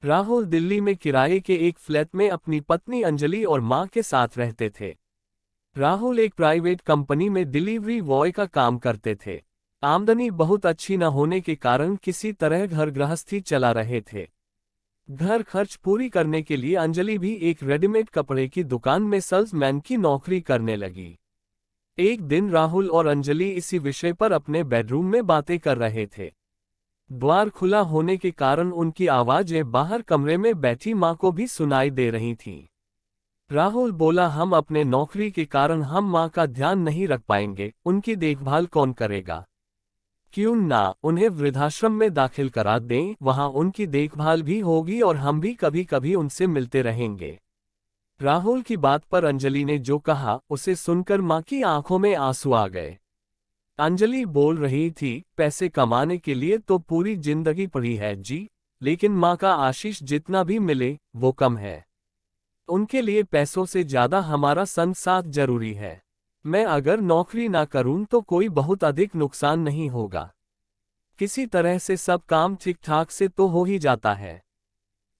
राहुल दिल्ली में किराए के एक फ्लैट में अपनी पत्नी अंजलि और मां के साथ रहते थे। राहुल एक प्राइवेट कंपनी में डिलीवरी बॉय का काम करते थे। आमदनी बहुत अच्छी न होने के कारण किसी तरह घर गृहस्थी चला रहे थे। घर खर्च पूरी करने के लिए अंजलि भी एक रेडीमेड कपड़े की दुकान में सेल्समैन की नौकरी करने लगी। एक दिन राहुल और अंजलि इसी विषय पर अपने बेडरूम में बातें कर रहे थे। द्वार खुला होने के कारण उनकी आवाजें बाहर कमरे में बैठी मां को भी सुनाई दे रही थीं। राहुल बोला, हम अपने नौकरी के कारण हम मां का ध्यान नहीं रख पाएंगे, उनकी देखभाल कौन करेगा? क्यों ना उन्हें वृद्धाश्रम में दाखिल करा दें, वहां उनकी देखभाल भी होगी और हम भी कभी कभी उनसे मिलते रहेंगे। राहुल की बात पर अंजलि ने जो कहा उसे सुनकर मां की आंखों में आंसू आ गए। अंजलि बोल रही थी, पैसे कमाने के लिए तो पूरी जिंदगी पड़ी है जी, लेकिन मां का आशीष जितना भी मिले वो कम है। उनके लिए पैसों से ज्यादा हमारा संग साथ जरूरी है। मैं अगर नौकरी ना करूं तो कोई बहुत अधिक नुकसान नहीं होगा। किसी तरह से सब काम ठीक ठाक से तो हो ही जाता है।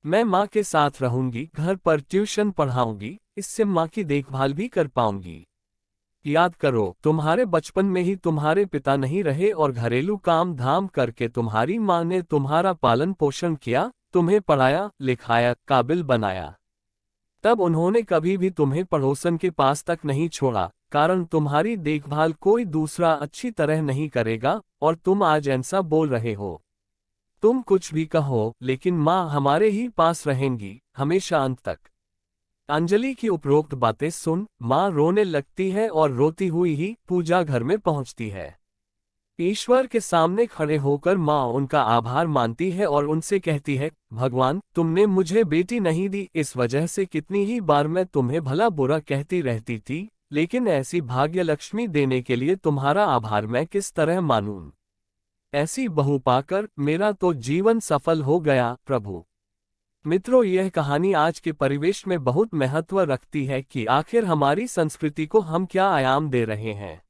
मैं मां के साथ रहूंगी, घर पर ट्यूशन पढ़ाऊंगी, इससे मां की देखभाल भी कर पाऊंगी। याद करो, तुम्हारे बचपन में ही तुम्हारे पिता नहीं रहे और घरेलू काम धाम करके तुम्हारी मां ने तुम्हारा पालन पोषण किया, तुम्हें पढ़ाया लिखाया, काबिल बनाया। तब उन्होंने कभी भी तुम्हें पड़ोसन के पास तक नहीं छोड़ा, कारण तुम्हारी देखभाल कोई दूसरा अच्छी तरह नहीं करेगा। और तुम आज ऐसा बोल रहे हो। तुम कुछ भी कहो, लेकिन मां हमारे ही पास रहेंगी हमेशा अंत तक। अंजलि की उपरोक्त बातें सुन मां रोने लगती है और रोती हुई ही पूजा घर में पहुंचती है। ईश्वर के सामने खड़े होकर मां उनका आभार मानती है और उनसे कहती है, भगवान तुमने मुझे बेटी नहीं दी, इस वजह से कितनी ही बार मैं तुम्हें भला बुरा कहती रहती थी, लेकिन ऐसी भाग्य लक्ष्मी देने के लिए तुम्हारा आभार मैं किस तरह मानूं। ऐसी बहू पाकर मेरा तो जीवन सफल हो गया प्रभु। मित्रों, यह कहानी आज के परिवेश में बहुत महत्व रखती है कि आखिर हमारी संस्कृति को हम क्या आयाम दे रहे हैं।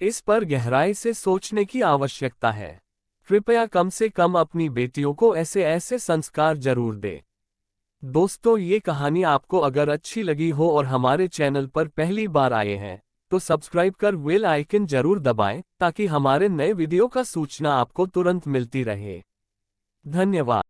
इस पर गहराई से सोचने की आवश्यकता है। कृपया कम से कम अपनी बेटियों को ऐसे ऐसे संस्कार जरूर दें। दोस्तों, ये कहानी आपको अगर अच्छी लगी हो और हमारे चैनल पर पहली बार आए हैं तो सब्सक्राइब कर बेल आइकन जरूर दबाएं, ताकि हमारे नए वीडियो का सूचना आपको तुरंत मिलती रहे। धन्यवाद।